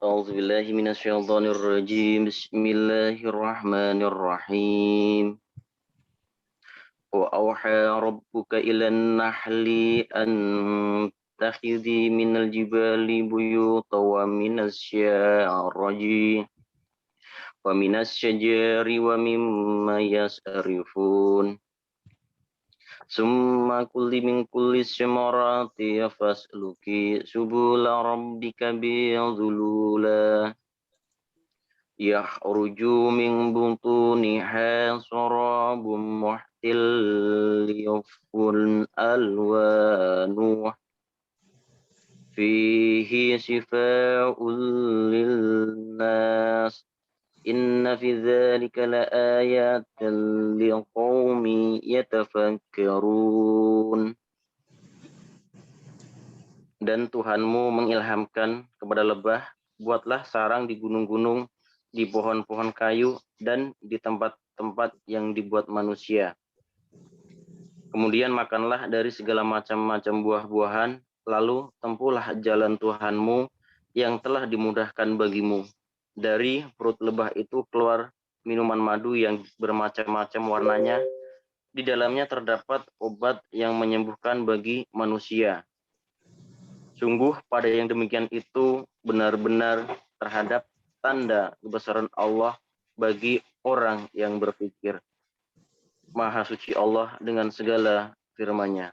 أعوذ بالله من الشيطان الرجيم بسم الله الرحمن الرحيم وأوحى ربك إلى النحل أن اتخذي من الجبال بيوتا ومن الشجر ومما يسرفون ثم كل من كل الثمرات فاسلكي سبل ربك بذلولا يخرج من بطونها شراب مختلف ألوانه فيه شفاء للناس إن في ذلك لآيات لقوم يتفكرون. Dan Tuhanmu mengilhamkan kepada lebah, buatlah sarang di gunung-gunung, di pohon-pohon kayu, dan di tempat-tempat yang dibuat manusia. Kemudian makanlah dari segala macam-macam buah-buahan, lalu tempuhlah jalan Tuhanmu yang telah dimudahkan bagimu. Dari perut lebah itu keluar minuman madu yang bermacam-macam warnanya. Di dalamnya terdapat obat yang menyembuhkan bagi manusia. Sungguh pada yang demikian itu benar-benar terhadap tanda kebesaran Allah bagi orang yang berpikir. Maha suci Allah dengan segala firman-Nya.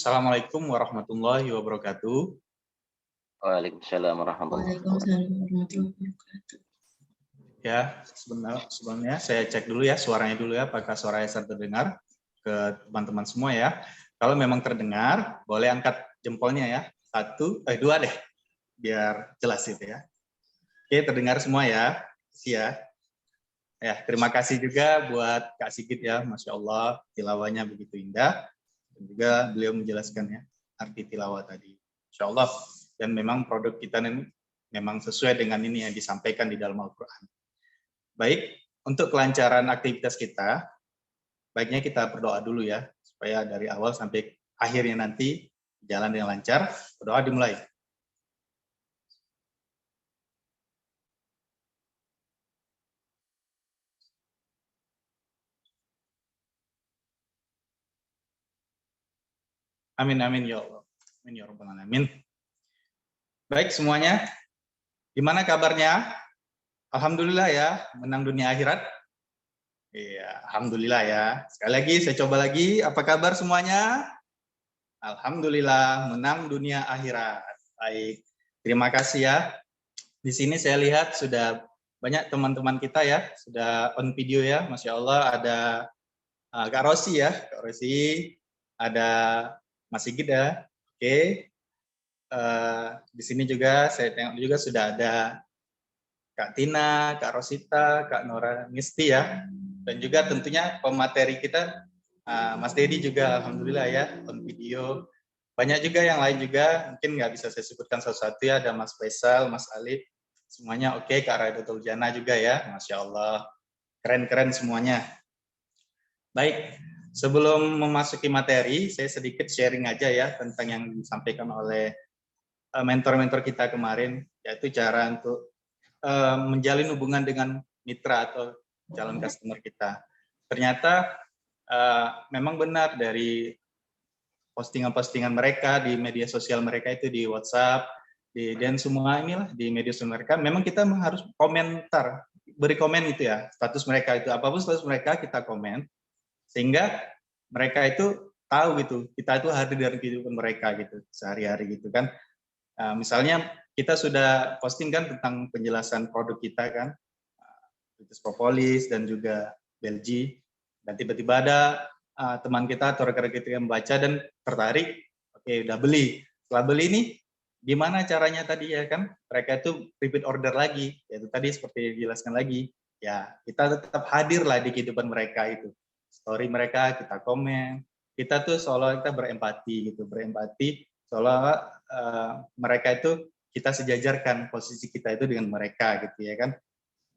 Assalamualaikum warahmatullahi wabarakatuh. Waalaikumsalam warahmatullahi wabarakatuh. Waalaikumsalam warahmatullahi wabarakatuh. Ya, sebenarnya saya cek dulu ya suaranya dulu ya, apakah suara saya terdengar ke teman-teman semua ya. Kalau memang terdengar, boleh angkat jempolnya ya. Dua deh, biar jelas itu ya. Oke, terdengar semua ya. Sia. Ya, terima kasih juga buat Kak Sigit ya, Masya Allah, tilawahnya begitu indah. Dan juga beliau menjelaskan ya, arti tilawah tadi. Masya Allah. Dan memang produk kita ini memang sesuai dengan ini yang disampaikan di dalam Al-Quran. Baik, untuk kelancaran aktivitas kita, baiknya kita berdoa dulu ya, supaya dari awal sampai akhirnya nanti jalan dengan lancar. Berdoa dimulai. Amin, amin ya Allah. Amin ya Rabbal Alamin. Baik semuanya, gimana kabarnya? Alhamdulillah ya, menang dunia akhirat. Iya, alhamdulillah ya. Sekali lagi, saya coba lagi. Apa kabar semuanya? Alhamdulillah, menang dunia akhirat. Baik, terima kasih ya. Di sini saya lihat sudah banyak teman-teman kita ya, sudah on video ya. Masya Allah, ada Kak Rosi ya. Kak Rosi, ada Mas Sigit ya. Oke. Di sini juga saya tengok juga sudah ada Kak Tina, Kak Rosita, Kak Nora Misti ya, dan juga tentunya pemateri kita Mas Dedi juga alhamdulillah ya on video. Banyak juga yang lain juga, mungkin nggak bisa saya sebutkan satu-satu ya, ada Mas Faisal, Mas Alif, semuanya oke. Kak Raidatul Jana juga ya, Masya Allah, keren-keren semuanya. Baik, sebelum memasuki materi, saya sedikit sharing aja ya tentang yang disampaikan oleh mentor-mentor kita kemarin, yaitu cara untuk menjalin hubungan dengan mitra atau calon customer kita. Ternyata memang benar dari postingan-postingan mereka di media sosial mereka itu di WhatsApp, dan semua inilah di media sosial mereka, memang kita harus komentar, beri komen itu ya, status mereka itu, apapun status mereka kita komen, sehingga mereka itu tahu gitu, kita itu hadir dari kehidupan mereka gitu, sehari-hari gitu kan. Misalnya kita sudah posting kan tentang penjelasan produk kita kan, Vitis Propolis dan juga Belgi, dan tiba-tiba ada teman kita atau rekan-rekan kita yang membaca dan tertarik, oke udah beli. Setelah beli ini, gimana caranya tadi ya kan, mereka itu repeat order lagi, yaitu tadi seperti dijelaskan lagi, ya kita tetap hadir lah di kehidupan mereka itu. Story mereka kita komen, kita tuh seolah kita berempati gitu, berempati seolah mereka itu kita sejajarkan posisi kita itu dengan mereka gitu ya kan.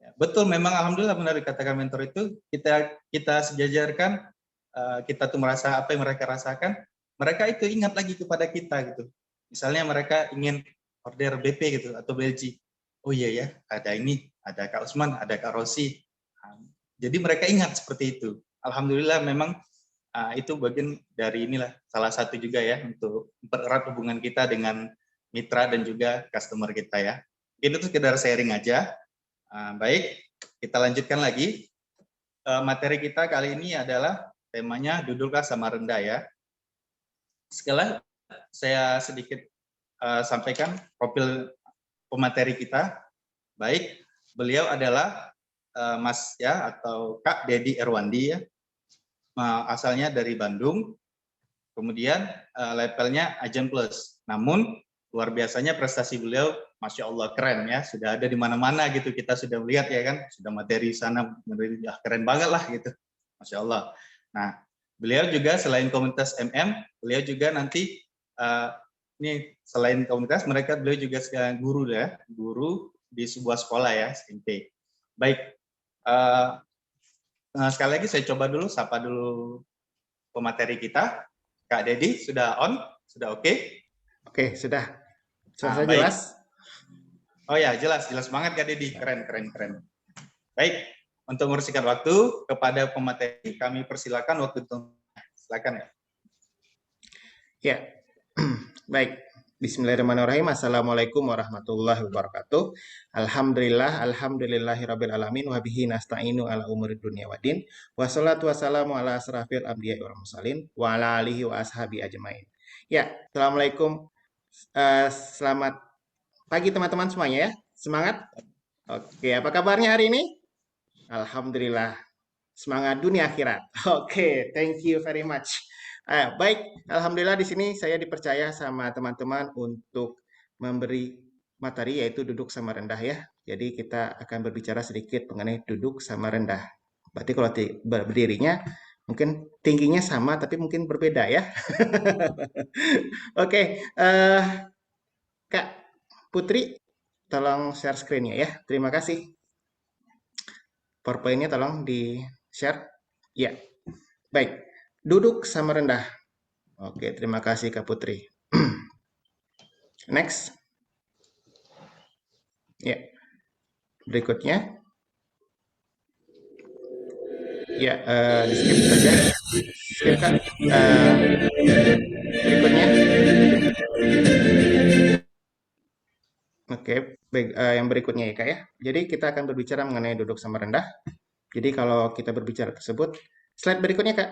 Ya, betul, memang alhamdulillah benar dikatakan mentor itu kita sejajarkan, kita tuh merasa apa yang mereka rasakan, mereka itu ingat lagi kepada kita gitu. Misalnya mereka ingin order BP gitu atau BLG, oh iya ya ada ini, ada Kak Usman, ada Kak Rosi, jadi mereka ingat seperti itu. Alhamdulillah memang itu bagian dari inilah salah satu juga ya untuk mempererat hubungan kita dengan mitra dan juga customer kita ya. Ini tuh sekedar sharing aja. Baik, kita lanjutkan lagi. Materi kita kali ini adalah temanya duduklah sama rendah ya. Sekali saya sedikit sampaikan profil pemateri kita. Baik, beliau adalah Mas ya atau Kak Dedi Erwandi ya. Asalnya dari Bandung. Kemudian levelnya Agent Plus. Namun luar biasanya prestasi beliau, Masya Allah keren ya, sudah ada di mana-mana gitu, kita sudah melihat ya kan, sudah materi sana, ya, keren banget lah gitu, Masya Allah. Nah, beliau juga selain komunitas MM, beliau juga nanti, ini selain komunitas, beliau juga guru ya, guru di sebuah sekolah ya, SMP. Baik, sekali lagi saya coba dulu, sapa dulu pemateri kita. Kak Dedi, sudah on? Sudah oke? Oke, sudah. Suara baik. jelas? Oh ya, jelas banget Kak Dedi, keren. Baik, untuk membersihkan waktu kepada pemateri, kami persilakan waktu itu. Silakan ya. Ya, baik. Bismillahirrahmanirrahim. Assalamualaikum warahmatullahi wabarakatuh. Alhamdulillahirabbil alamin wa bihi nasta'inu ala umuri dunya waddin. Wassalatu wassalamu ala asrafil anbiya'i wal mursalin wa ala alihi wa ashabi ajmain. Ya, assalamualaikum. Selamat pagi teman-teman semuanya ya. Semangat. Oke, apa kabarnya hari ini? Alhamdulillah. Semangat dunia akhirat. Oke, thank you very much. Baik, alhamdulillah di sini saya dipercaya sama teman-teman untuk memberi materi yaitu duduk sama rendah ya. Jadi kita akan berbicara sedikit mengenai duduk sama rendah. Berarti kalau berdirinya mungkin tingginya sama tapi mungkin berbeda ya. Oke, Kak Putri, tolong share screen-nya ya. Terima kasih. PowerPoint-nya tolong di-share. Ya, baik. Duduk sama rendah. Oke, terima kasih Kak Putri. Next. Ya, berikutnya. Ya, di-skip saja. Skip, Kak. Berikutnya. Oke, baik. Yang berikutnya ya, Kak ya. Jadi kita akan berbicara mengenai duduk sama rendah. Jadi kalau kita berbicara tersebut, slide berikutnya, Kak.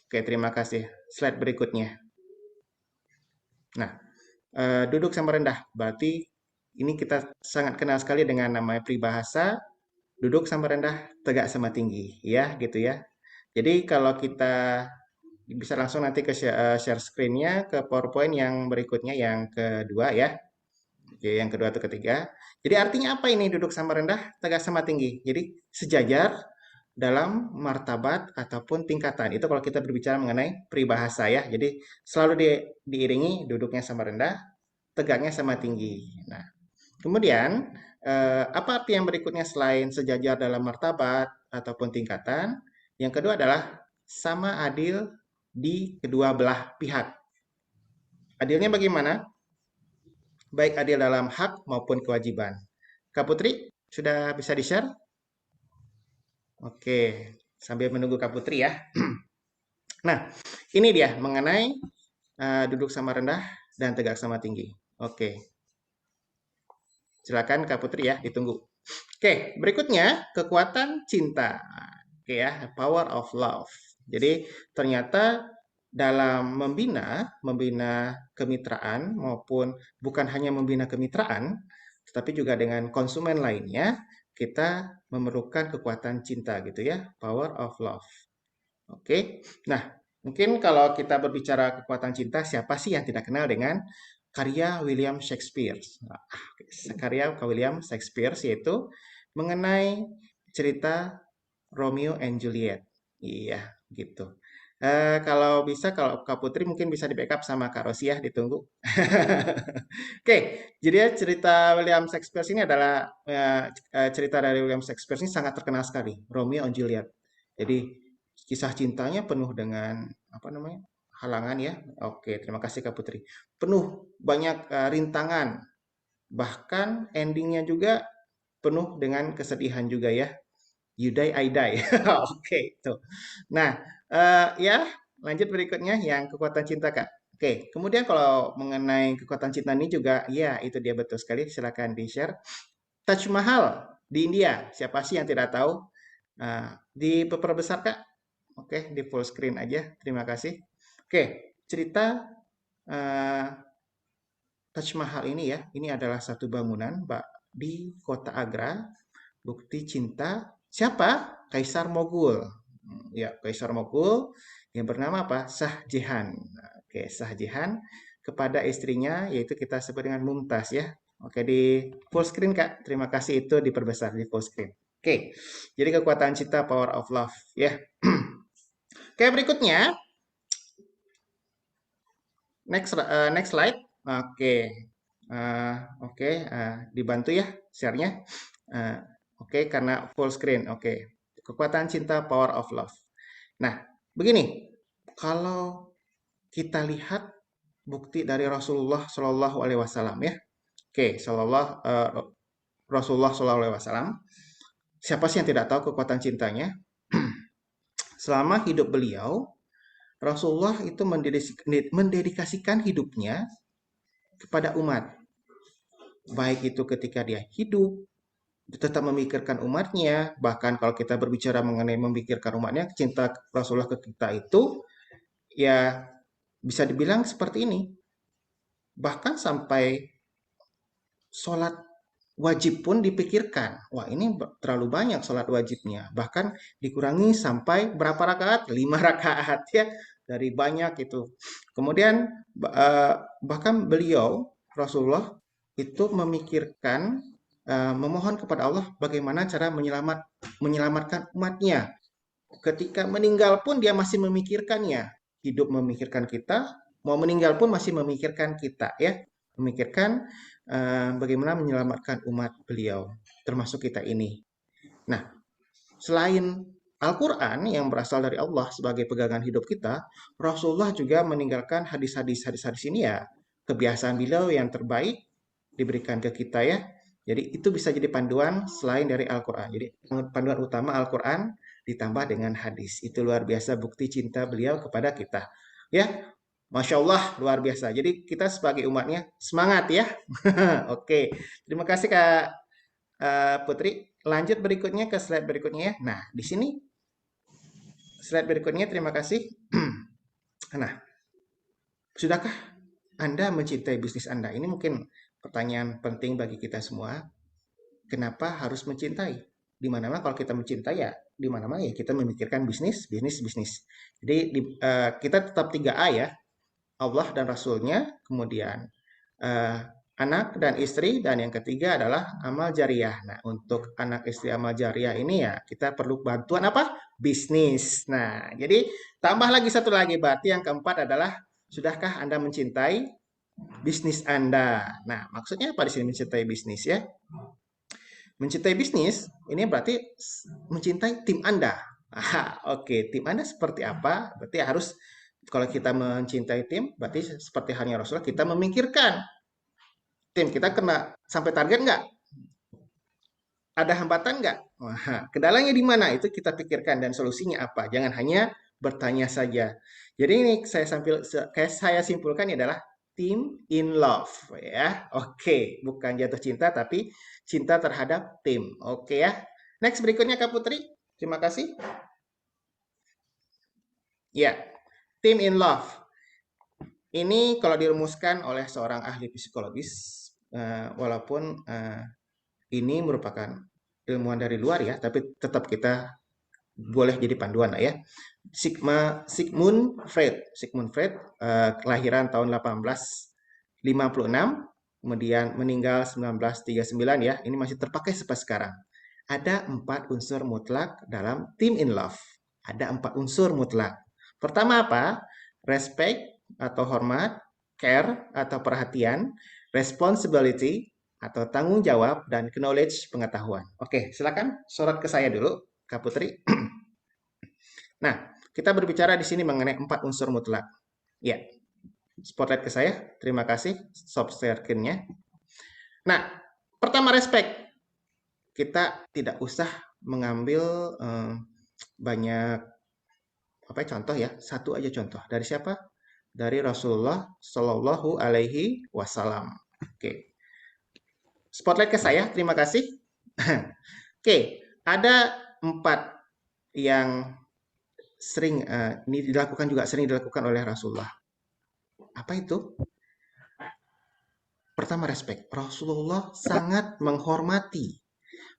Oke, terima kasih. Slide berikutnya. Nah, duduk sama rendah. Berarti ini kita sangat kenal sekali dengan namanya peribahasa, duduk sama rendah, tegak sama tinggi. Ya, gitu ya. Jadi kalau kita bisa langsung nanti ke share screen-nya ke PowerPoint yang berikutnya, yang kedua ya. Oke, yang kedua atau ketiga. Jadi artinya apa ini duduk sama rendah, tegak sama tinggi? Jadi sejajar dalam martabat ataupun tingkatan. Itu kalau kita berbicara mengenai peribahasa ya. Jadi selalu diiringi duduknya sama rendah, tegaknya sama tinggi. Nah, kemudian apa arti yang berikutnya selain sejajar dalam martabat ataupun tingkatan? Yang kedua adalah sama adil di kedua belah pihak. Adilnya bagaimana? Baik adil dalam hak maupun kewajiban. Kak Putri, sudah bisa di-share? Oke, sambil menunggu Kak Putri ya. Nah, ini dia mengenai duduk sama rendah dan tegak sama tinggi. Oke. Silakan Kak Putri ya, ditunggu. Oke, berikutnya kekuatan cinta. Oke ya, power of love. Jadi ternyata dalam membina kemitraan maupun bukan hanya membina kemitraan, tetapi juga dengan konsumen lainnya, kita memerlukan kekuatan cinta gitu ya, power of love. Oke. Nah, mungkin kalau kita berbicara kekuatan cinta, siapa sih yang tidak kenal dengan karya William Shakespeare? Nah, karya William Shakespeare yaitu mengenai cerita Romeo and Juliet. Iya, gitu. Kalau bisa, kalau Kak Putri mungkin bisa di-backup sama Kak Rosi ya, ditunggu. Oke, jadi ya cerita William Shakespeare ini adalah cerita dari William Shakespeare ini sangat terkenal sekali, Romeo and Juliet. Jadi kisah cintanya penuh dengan apa namanya halangan ya. Oke, terima kasih Kak Putri. Penuh banyak rintangan, bahkan endingnya juga penuh dengan kesedihan juga ya. You die, I die. Oke, tuh. Nah, ya lanjut berikutnya yang kekuatan cinta Kak. Oke, kemudian kalau mengenai kekuatan cinta ini juga, ya itu dia betul sekali. Silakan di-share. Taj Mahal di India. Siapa sih yang tidak tahu? Diperbesar Kak. Oke, di full screen aja. Terima kasih. Oke, cerita Taj Mahal ini ya. Ini adalah satu bangunan Mbak di kota Agra. Bukti cinta siapa? Kaisar Mogul. Ya, Kaisar Mogul yang bernama apa? Shah Jahan. Oke, Shah Jahan kepada istrinya yaitu kita sebut dengan Mumtaz ya. Oke, di full screen Kak. Terima kasih itu diperbesar di full screen. Oke. Jadi kekuatan cinta, power of love ya. Oke, berikutnya next slide. Oke. Oke, dibantu ya share-nya. Oke, karena full screen. Oke. Kekuatan cinta, power of love. Nah, begini. Kalau kita lihat bukti dari Rasulullah Shallallahu Alaihi Wasallam ya. Oke, Rasulullah Shallallahu Alaihi Wasallam. Siapa sih yang tidak tahu kekuatan cintanya? Selama hidup beliau, Rasulullah itu mendedikasikan hidupnya kepada umat. Baik itu ketika dia hidup, tetap memikirkan umatnya, bahkan kalau kita berbicara mengenai memikirkan umatnya, cinta Rasulullah ke kita itu ya bisa dibilang seperti ini. Bahkan sampai sholat wajib pun dipikirkan. Wah, ini terlalu banyak sholat wajibnya. Bahkan dikurangi sampai berapa rakaat? 5 rakaat ya. Dari banyak itu. Kemudian bahkan beliau, Rasulullah, itu memikirkan, memohon kepada Allah bagaimana cara menyelamatkan umatnya. Ketika meninggal pun dia masih memikirkannya. Hidup memikirkan kita, mau meninggal pun masih memikirkan kita ya. Memikirkan bagaimana menyelamatkan umat beliau, termasuk kita ini. Nah, selain Al-Quran yang berasal dari Allah sebagai pegangan hidup kita, Rasulullah juga meninggalkan hadis-hadis ini ya, kebiasaan beliau yang terbaik diberikan ke kita ya. Jadi itu bisa jadi panduan selain dari Al-Quran. Jadi panduan utama Al-Quran ditambah dengan hadis. Itu luar biasa bukti cinta beliau kepada kita. Ya, Masya Allah, luar biasa. Jadi kita sebagai umatnya semangat ya. Oke, terima kasih Kak Putri. Lanjut berikutnya ke slide berikutnya ya. Nah, di sini slide berikutnya, terima kasih. Nah, sudahkah Anda mencintai bisnis Anda? Ini mungkin pertanyaan penting bagi kita semua. Kenapa harus mencintai? Di mana-mana kalau kita mencintai ya, di mana-mana ya kita memikirkan bisnis. Jadi kita tetap 3A ya. Allah dan Rasulnya, kemudian anak dan istri, dan yang ketiga adalah amal jariah. Nah, untuk anak istri amal jariah ini ya kita perlu bantuan apa? Bisnis. Nah, jadi tambah lagi satu lagi, berarti yang keempat adalah sudahkah Anda mencintai bisnis Anda? Nah, maksudnya apa di sini mencintai bisnis ya? Mencintai bisnis ini berarti mencintai tim Anda. Oke, tim Anda seperti apa? Berarti harus, kalau kita mencintai tim, berarti seperti halnya Rasulullah, kita memikirkan tim kita kena sampai target nggak? Ada hambatan nggak? Wah, kendalanya di mana? Itu kita pikirkan dan solusinya apa. Jangan hanya bertanya saja. Jadi ini saya simpulkan ini adalah team in love ya. Oke, bukan jatuh cinta tapi cinta terhadap tim. Oke ya. Next berikutnya Kak Putri. Terima kasih. Ya, team in love. Ini kalau dirumuskan oleh seorang ahli psikologis, walaupun ini merupakan ilmuwan dari luar ya, tapi tetap kita boleh jadi panduan lah ya. Sigmund Freud, kelahiran tahun 1856, kemudian meninggal 1939 ya. Ini masih terpakai sampai sekarang. Ada 4 unsur mutlak dalam team in love. Ada 4 unsur mutlak. Pertama apa? Respect atau hormat, care atau perhatian, responsibility atau tanggung jawab, dan knowledge pengetahuan. Oke, silakan sorot ke saya dulu, Kak Putri. Nah, kita berbicara di sini mengenai 4 unsur mutlak. Ya, spotlight ke saya. Terima kasih, soft screen-nya. Nah, pertama respect. Kita tidak usah mengambil banyak contoh ya. Satu aja contoh. Dari siapa? Dari Rasulullah Shallallahu Alaihi Wasallam. Oke. Spotlight ke saya, terima kasih. Oke, ada 4 yang sering ini sering dilakukan oleh Rasulullah. Apa itu? Pertama, respect. Rasulullah sangat menghormati.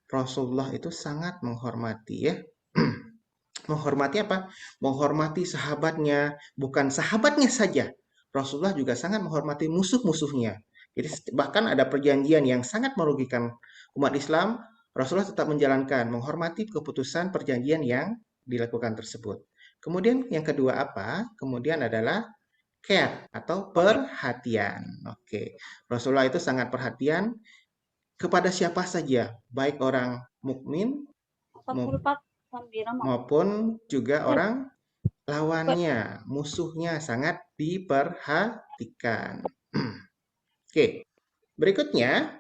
Rasulullah itu sangat menghormati ya. Menghormati apa? Menghormati sahabatnya, bukan sahabatnya saja. Rasulullah juga sangat menghormati musuh-musuhnya. Jadi bahkan ada perjanjian yang sangat merugikan umat Islam, Rasulullah tetap menjalankan, menghormati keputusan perjanjian yang dilakukan tersebut. Kemudian yang kedua apa? Kemudian adalah care atau perhatian. Oke, Rasulullah itu sangat perhatian kepada siapa saja, baik orang mukmin maupun juga orang lawannya, musuhnya sangat diperhatikan. Oke, berikutnya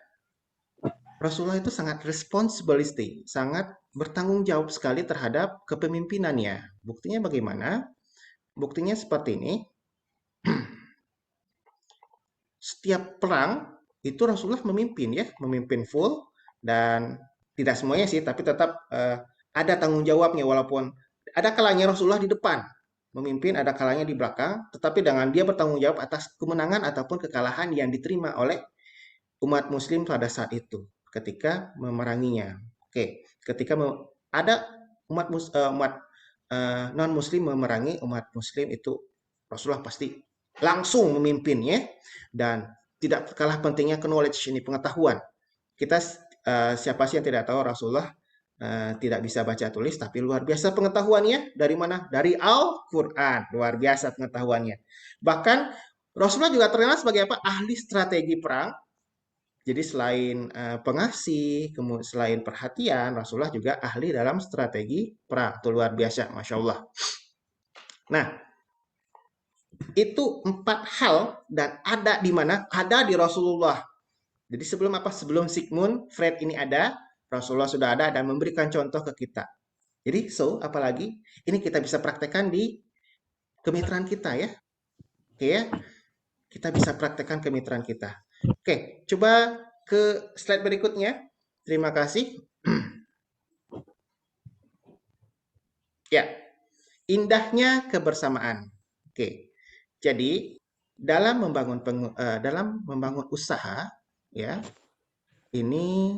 Rasulullah itu sangat responsibility, sangat bertanggung jawab sekali terhadap kepemimpinannya. Buktinya bagaimana? Buktinya seperti ini. Setiap perang itu Rasulullah memimpin ya, memimpin full, dan tidak semuanya sih, tapi tetap ada tanggung jawabnya, walaupun ada kalanya Rasulullah di depan memimpin, ada kalanya di belakang, tetapi dengan dia bertanggung jawab atas kemenangan ataupun kekalahan yang diterima oleh umat muslim pada saat itu ketika memeranginya. Oke, ketika ada umat non muslim memerangi umat muslim itu Rasulullah pasti langsung memimpinnya dan tidak kalah pentingnya knowledge ini pengetahuan. Kita siapa sih yang tidak tahu Rasulullah tidak bisa baca tulis tapi luar biasa pengetahuannya dari mana? Dari Al-Qur'an. Luar biasa pengetahuannya. Bahkan Rasulullah juga terkenal sebagai apa? Ahli strategi perang. Jadi selain pengasih, kemudian selain perhatian, Rasulullah juga ahli dalam strategi perang. Itu luar biasa, Masya Allah. Nah, itu 4 hal dan ada di mana? Ada di Rasulullah. Jadi sebelum apa? Sebelum Sigmund Freud ini ada, Rasulullah sudah ada dan memberikan contoh ke kita. Jadi apalagi ini kita bisa praktekkan di kemitraan kita ya. Oke ya. Kita bisa praktekkan kemitraan kita. Oke, coba ke slide berikutnya. Terima kasih. Ya, indahnya kebersamaan. Oke, jadi dalam membangun usaha, ya, ini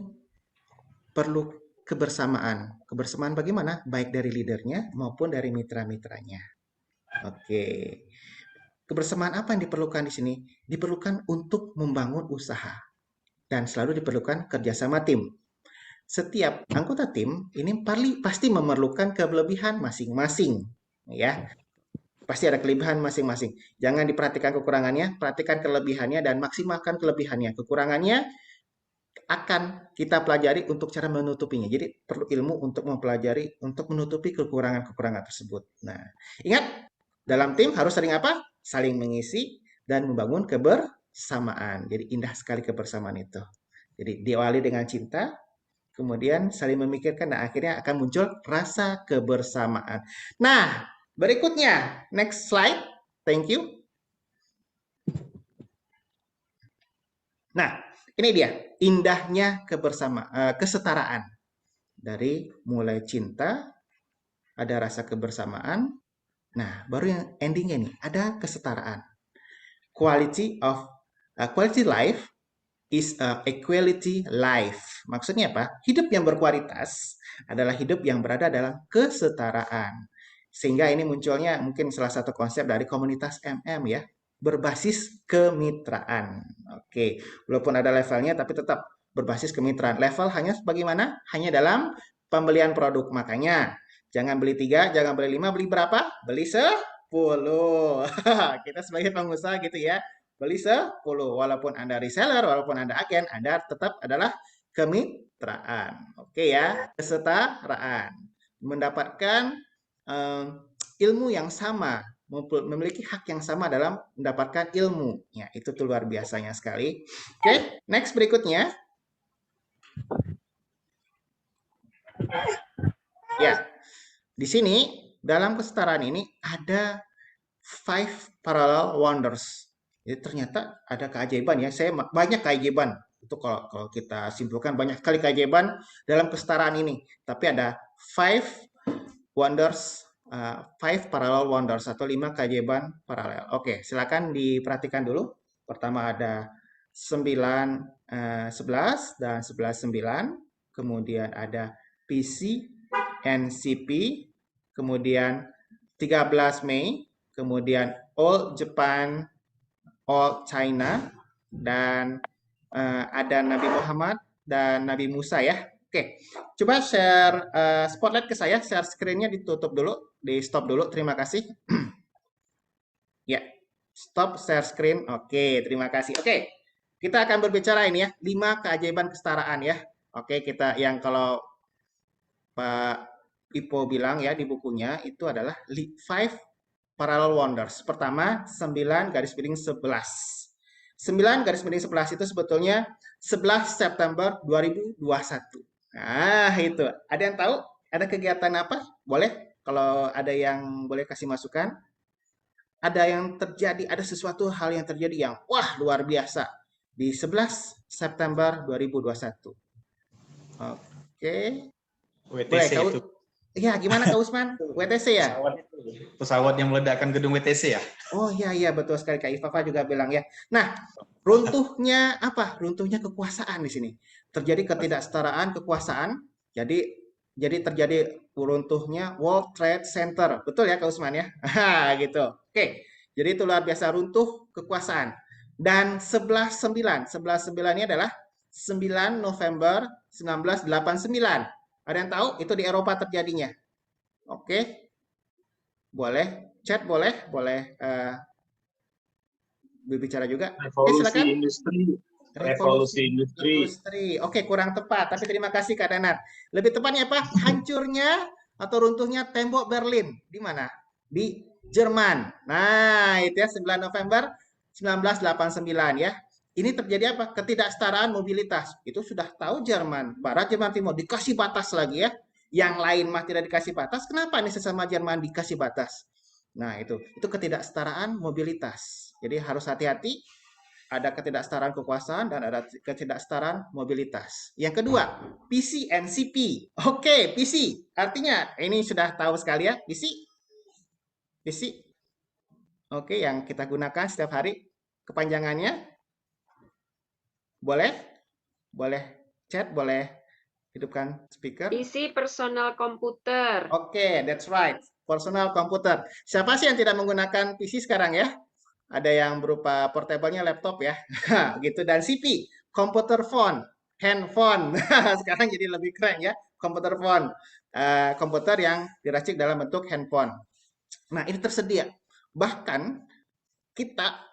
perlu kebersamaan. Kebersamaan bagaimana? Baik dari leadernya maupun dari mitra-mitranya. Oke. Kebersamaan apa yang diperlukan di sini? Diperlukan untuk membangun usaha. Dan selalu diperlukan kerjasama tim. Setiap anggota tim ini pasti memerlukan kelebihan masing-masing. Ya, pasti ada kelebihan masing-masing. Jangan diperhatikan kekurangannya, perhatikan kelebihannya dan maksimalkan kelebihannya. Kekurangannya akan kita pelajari untuk cara menutupinya. Jadi perlu ilmu untuk mempelajari, untuk menutupi kekurangan-kekurangan tersebut. Nah, ingat, dalam tim harus sering apa? Saling mengisi dan membangun kebersamaan. Jadi indah sekali kebersamaan itu. Jadi diawali dengan cinta, kemudian saling memikirkan, dan akhirnya akan muncul rasa kebersamaan. Nah, berikutnya, next slide. Thank you. Nah, ini dia indahnya kesetaraan. Dari mulai cinta, ada rasa kebersamaan. Nah, baru yang endingnya nih, ada kesetaraan. Quality life is a equality life. Maksudnya apa? Hidup yang berkualitas adalah hidup yang berada dalam kesetaraan. Sehingga ini munculnya mungkin salah satu konsep dari komunitas MM ya, berbasis kemitraan. Oke, walaupun ada levelnya tapi tetap berbasis kemitraan. Level hanya bagaimana? Hanya dalam pembelian produk. Makanya jangan beli 3, jangan beli 5, beli berapa? Beli 10. Kita sebagai pengusaha gitu ya. Beli 10. Walaupun Anda reseller, walaupun Anda agen, Anda tetap adalah kemitraan. Oke ya, kesetaraan. Mendapatkan ilmu yang sama, memiliki hak yang sama dalam mendapatkan ilmu. Ya, itu tuh luar biasanya sekali. Oke, next berikutnya. Ya, di sini dalam kesetaraan ini ada 5 parallel wonders. Jadi ternyata ada keajaiban ya. Saya banyak keajaiban. Itu kalau kita simpulkan banyak sekali keajaiban dalam kesetaraan ini. Tapi ada 5 wonders, 5 parallel wonders atau 5 keajaiban paralel. Oke, silakan diperhatikan dulu. Pertama ada 9, 11 dan 11, 9. Kemudian ada PC, NCP, kemudian 13 Mei, kemudian All Japan, All China, dan ada Nabi Muhammad dan Nabi Musa ya. Oke, coba share spotlight ke saya, share screen-nya ditutup dulu, di stop dulu, terima kasih. Ya, stop share screen. Oke, terima kasih. Oke, kita akan berbicara ini ya, 5 keajaiban kesetaraan ya. Oke, kita yang kalau Pak Ipo bilang ya di bukunya itu adalah 5 parallel wonders. Pertama, 9 garis miring 11. 9 garis miring 11 itu sebetulnya 11 September 2021. Nah, itu. Ada yang tahu? Ada kegiatan apa? Boleh? Kalau ada yang boleh kasih masukan. Ada yang terjadi, ada sesuatu hal yang terjadi yang wah luar biasa di 11 September 2021. Oke. WTC Boleh, itu. Ya, gimana Kak Usman? WTC ya? Pesawat yang meledakkan gedung WTC ya? Oh iya betul sekali Kak Ifafa juga bilang ya. Nah, runtuhnya apa? Runtuhnya kekuasaan di sini. Terjadi ketidaksetaraan kekuasaan. Jadi terjadi runtuhnya World Trade Center. Betul ya Kak Usman ya? Gitu. Oke. Jadi itu luar biasa runtuh kekuasaan. Dan 11/9 ini adalah 9 November 1989. Ada yang tahu itu di Eropa terjadinya? Oke, boleh chat, boleh berbicara juga. Oke, Revolusi silakan. industri. Revolusi industri. Oke, kurang tepat. Tapi terima kasih Kak Danar. Lebih tepatnya apa? Hancurnya atau runtuhnya tembok Berlin. Di mana? Di Jerman. Nah, itu ya 9 November 1989 ya. Ini terjadi apa? Ketidaksetaraan mobilitas. Itu sudah tahu Jerman Barat, Jerman Timur dikasih batas lagi ya. Yang lain mah tidak dikasih batas. Kenapa nih sesama Jerman dikasih batas? Nah, itu ketidaksetaraan mobilitas. Jadi harus hati-hati, ada ketidaksetaraan kekuasaan dan ada ketidaksetaraan mobilitas. Yang kedua, PC and CP. Oke, PC. Artinya ini sudah tahu sekali ya, PC. PC. Oke, yang kita gunakan setiap hari. Kepanjangannya boleh? Boleh chat, boleh hidupkan speaker. PC personal komputer. Oke, that's right. Personal computer. Siapa sih yang tidak menggunakan PC sekarang ya? Ada yang berupa portable-nya laptop ya. Gitu. Dan CP, computer phone, handphone. Sekarang jadi lebih keren ya, computer phone. Komputer yang diracik dalam bentuk handphone. Nah, ini tersedia. Bahkan kita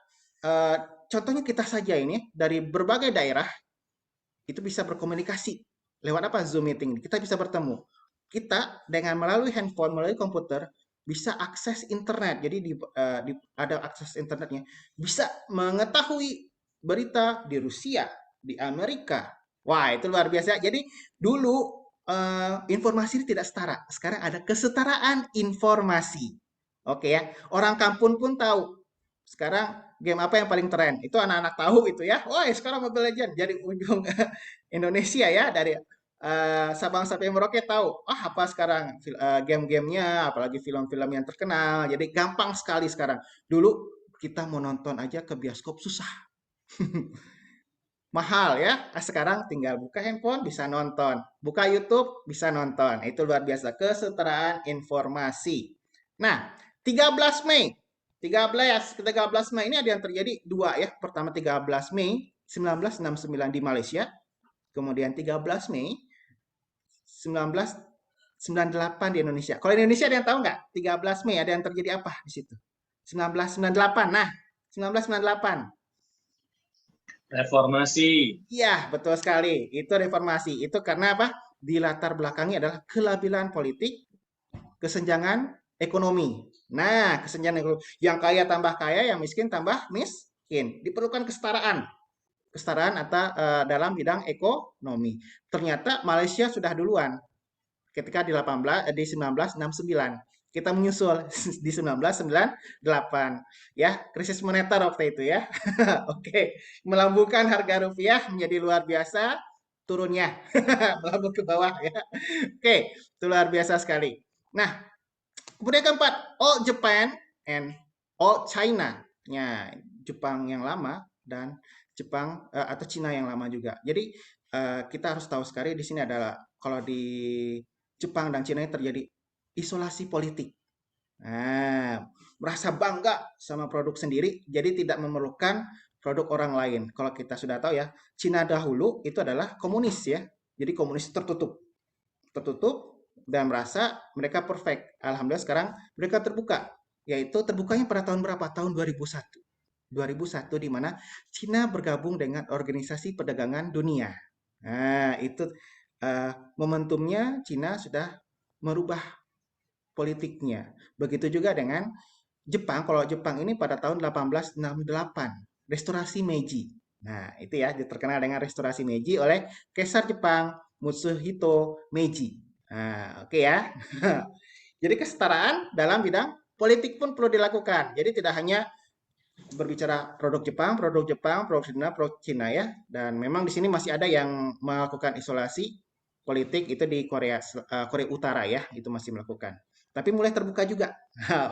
contohnya kita saja ini dari berbagai daerah itu bisa berkomunikasi lewat apa? Zoom meeting. Kita bisa bertemu. Kita dengan melalui handphone, melalui komputer bisa akses internet. Jadi ada akses internetnya. Bisa mengetahui berita di Rusia, di Amerika. Wah, itu luar biasa. Jadi dulu informasi ini tidak setara. Sekarang ada kesetaraan informasi. Oke ya. Orang kampung pun tahu. Sekarang game apa yang paling tren? Itu anak-anak tahu itu ya. Wah, sekarang Mobile Legends jadi ujung Indonesia ya, dari Sabang sampai Merauke tahu. Apa sekarang game-gamenya, apalagi film-film yang terkenal. Jadi gampang sekali sekarang. Dulu kita mau nonton aja ke bioskop susah. Mahal ya. Sekarang tinggal buka handphone bisa nonton. Buka YouTube bisa nonton. Itu luar biasa kesetaraan informasi. Nah, 13 Mei 13 Mei ini ada yang terjadi dua ya. Pertama 13 Mei 1969 di Malaysia. Kemudian 13 Mei 1998 di Indonesia. Kalau di Indonesia ada yang tahu nggak? 13 Mei ada yang terjadi apa di situ? 1998. Nah, 1998. Reformasi. Iya, betul sekali. Itu reformasi. Itu karena apa? Di latar belakangnya adalah kelabilan politik, kesenjangan ekonomi. Nah, kesenjangan ekonomi. Yang kaya tambah kaya, yang miskin tambah miskin. Diperlukan kesetaraan. Kesetaraan atau dalam bidang ekonomi. Ternyata Malaysia sudah duluan. Ketika di 1969. Kita menyusul di 1998. Ya, krisis moneter waktu itu ya. Oke, melambungkan harga rupiah menjadi luar biasa turunnya. Melambung ke bawah ya. Oke, itu luar biasa sekali. Nah, kemudian keempat, Old Japan and Old China. Ya, Jepang yang lama dan Jepang atau Cina yang lama juga. Jadi kita harus tahu sekali di sini adalah kalau di Jepang dan Cina terjadi isolasi politik. Nah, merasa bangga sama produk sendiri, jadi tidak memerlukan produk orang lain. Kalau kita sudah tahu ya, Cina dahulu itu adalah komunis ya. Jadi komunis tertutup dan merasa mereka perfect. Alhamdulillah sekarang mereka terbuka. Yaitu terbukanya pada tahun berapa? Tahun 2001. 2001 di mana Cina bergabung dengan Organisasi Perdagangan Dunia. Nah, itu momentumnya Cina sudah merubah politiknya. Begitu juga dengan Jepang. Kalau Jepang ini pada tahun 1868, restorasi Meiji. Nah, itu ya terkenal dengan restorasi Meiji oleh Kaisar Jepang Matsuhito Meiji. Nah, oke ya. Jadi kesetaraan dalam bidang politik pun perlu dilakukan. Jadi tidak hanya berbicara produk Jepang, produk Cina ya. Dan memang di sini masih ada yang melakukan isolasi politik itu di Korea Korea Utara ya, itu masih melakukan. Tapi mulai terbuka juga.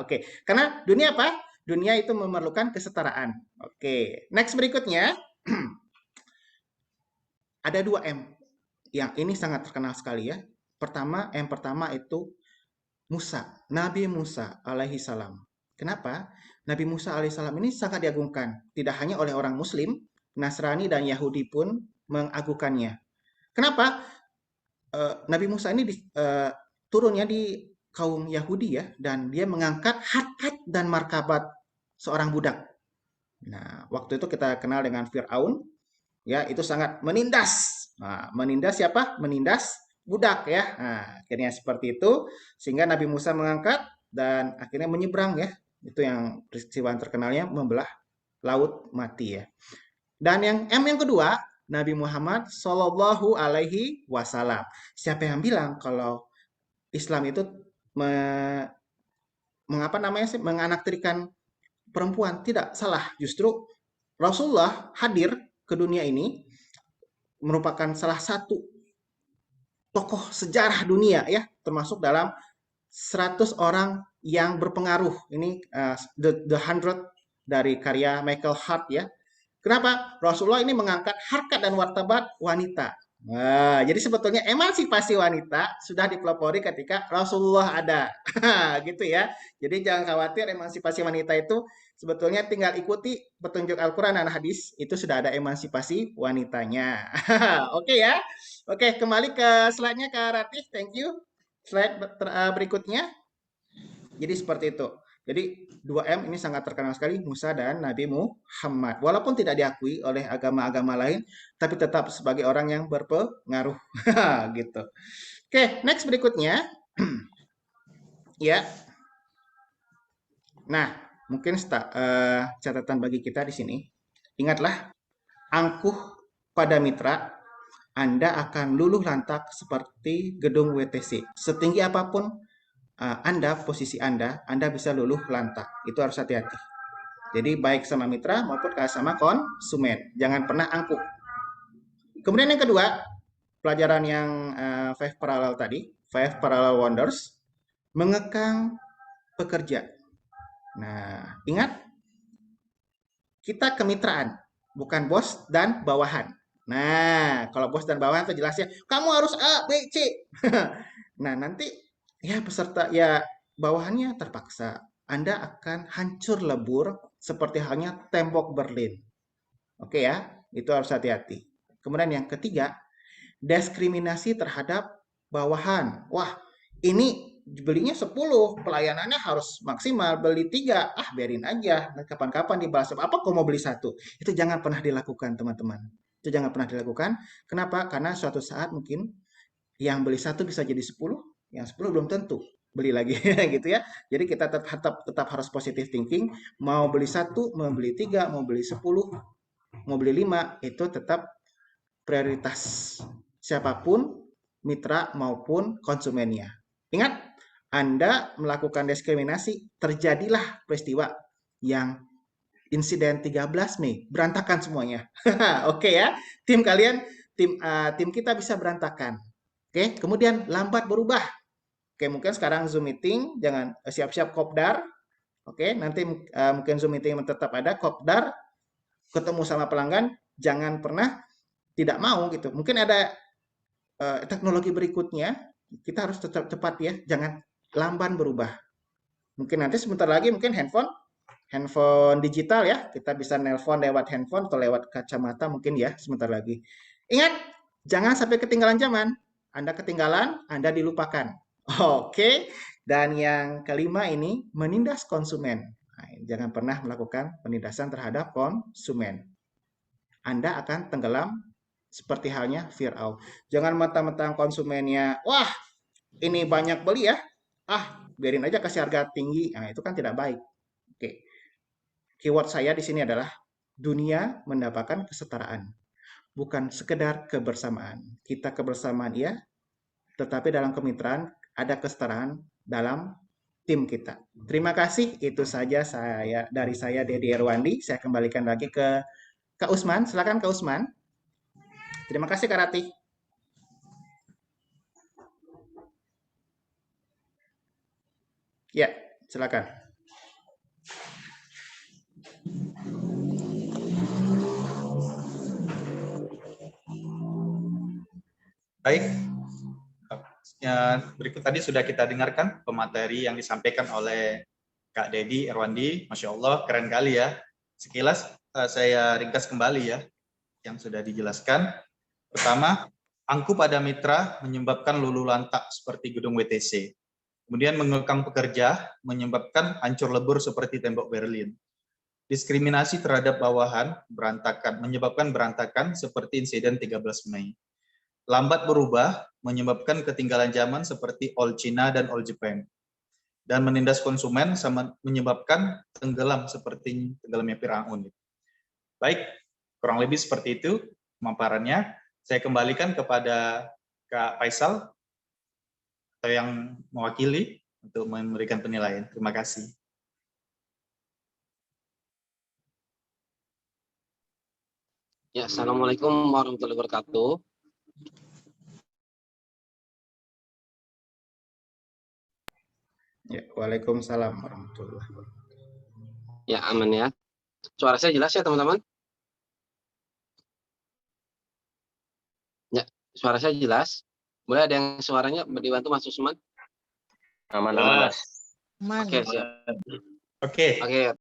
Oke, karena dunia apa? Dunia itu memerlukan kesetaraan. Oke, next berikutnya ada 2M yang ini sangat terkenal sekali ya. Yang pertama itu Musa, Nabi Musa alaihi salam. Kenapa? Nabi Musa alaihi salam ini sangat diagungkan, tidak hanya oleh orang Muslim, Nasrani dan Yahudi pun mengagungkannya. Kenapa? Nabi Musa ini turunnya di kaum Yahudi ya, dan dia mengangkat harkat dan martabat seorang budak. Nah, waktu itu kita kenal dengan Fir'aun, ya itu sangat menindas. Nah, menindas siapa? Menindas budak ya. Nah, akhirnya seperti itu sehingga Nabi Musa mengangkat dan akhirnya menyeberang ya. Itu yang peristiwa terkenalnya membelah laut mati ya. Dan yang yang kedua, Nabi Muhammad Shallallahu Alaihi Wasallam. Siapa yang bilang kalau Islam itu menganaktrikan perempuan? Tidak, salah. Justru Rasulullah hadir ke dunia ini merupakan salah satu tokoh sejarah dunia ya, termasuk dalam 100 orang yang berpengaruh. Ini The 100 dari karya Michael Hart ya. Kenapa? Rasulullah ini mengangkat harkat dan martabat wanita. Nah, jadi sebetulnya emansipasi wanita sudah dipelopori ketika Rasulullah ada. Gitu ya. Jadi jangan khawatir, emansipasi wanita itu sebetulnya tinggal ikuti petunjuk Al-Quran dan hadis, itu sudah ada emansipasi wanitanya. Oke ya. Oke, kembali ke slide-nya Kak Ratih. Thank you. Slide berikutnya. Jadi seperti itu. Jadi 2M ini sangat terkenal sekali, Musa dan Nabi Muhammad. Walaupun tidak diakui oleh agama-agama lain, tapi tetap sebagai orang yang berpengaruh. Gitu. Oke, next berikutnya. Ya. Nah, mungkin catatan bagi kita di sini. Ingatlah, angkuh pada mitra, Anda akan luluh lantak seperti gedung WTC. Setinggi apapun posisi Anda bisa luluh lantak. Itu harus hati-hati. Jadi baik sama mitra maupun sama konsumen. Jangan pernah angkuh. Kemudian yang kedua, pelajaran yang 5 parallel tadi, 5 parallel wonders, mengekang pekerja. Nah, ingat, kita kemitraan, bukan bos dan bawahan. Nah, kalau bos dan bawahan itu jelasnya, kamu harus A, B, C. Nah, nanti ya peserta ya bawahannya terpaksa. Anda akan hancur lebur seperti halnya tembok Berlin. Oke ya, itu harus hati-hati. Kemudian yang ketiga, diskriminasi terhadap bawahan. Wah, ini belinya 10, pelayanannya harus maksimal, beli 3, biarin aja, kapan-kapan dibalas, apa kok mau beli 1? Itu jangan pernah dilakukan teman-teman. Itu jangan pernah dilakukan. Kenapa? Karena suatu saat mungkin yang beli 1 bisa jadi 10, yang 10 belum tentu beli lagi gitu ya. Jadi kita tetap harus positive thinking, mau beli 1, mau beli 3, mau beli 10, mau beli 5, itu tetap prioritas siapapun, mitra maupun konsumennya. Ingat, Anda melakukan diskriminasi, terjadilah peristiwa yang insiden 13 Mei, berantakan semuanya. Oke ya, tim kalian, tim kita bisa berantakan. Oke, kemudian lambat berubah. Oke, mungkin sekarang Zoom meeting, jangan siap-siap kopdar. Oke, nanti mungkin Zoom meeting tetap ada kopdar, ketemu sama pelanggan, jangan pernah tidak mau gitu. Mungkin ada teknologi berikutnya, kita harus tetap cepat ya, jangan lamban berubah. Mungkin nanti sebentar lagi mungkin handphone digital ya, kita bisa nelpon lewat handphone atau lewat kacamata mungkin ya sebentar lagi. Ingat, jangan sampai ketinggalan zaman. Anda ketinggalan, Anda dilupakan. Oke, dan yang kelima ini menindas konsumen. Nah, jangan pernah melakukan penindasan terhadap konsumen. Anda akan tenggelam seperti halnya Fir'aun. Jangan mentang-mentang konsumennya, wah ini banyak beli ya, biarin aja kasih harga tinggi. Nah, itu kan tidak baik. Oke. Keyword saya di sini adalah dunia mendapatkan kesetaraan, bukan sekedar kebersamaan. Kita kebersamaan ya, tetapi dalam kemitraan ada kesetaraan dalam tim kita. Terima kasih, itu saja dari saya Dedi Erwandi. Saya kembalikan lagi ke Kak Usman. Silakan Kak Usman. Terima kasih Kak Ratih. Ya, silakan. Baik. Berikut tadi sudah kita dengarkan pemateri yang disampaikan oleh Kak Dedi Erwandi. Masya Allah, keren kali ya. Sekilas saya ringkas kembali ya yang sudah dijelaskan. Pertama, angku pada mitra menyebabkan lulu lantak seperti gedung WTC. Kemudian mengekang pekerja menyebabkan hancur lebur seperti tembok Berlin. Diskriminasi terhadap bawahan menyebabkan berantakan seperti insiden 13 Mei. Lambat berubah menyebabkan ketinggalan zaman seperti All China dan All Japan. Dan menindas konsumen menyebabkan tenggelam seperti tenggelamnya Firaun. Baik, kurang lebih seperti itu pemaparannya. Saya kembalikan kepada Kak Faisal atau yang mewakili untuk memberikan penilaian. Terima kasih. Ya, Assalamualaikum warahmatullahi wabarakatuh. Ya, Waalaikumsalam warahmatullahi wabarakatuh. Ya, aman ya. Suara saya jelas ya, teman-teman? Ya, suara saya jelas. Boleh ada yang suaranya dibantu Mas Usman? Aman, Mas. Oke, siap. Oke. Oke,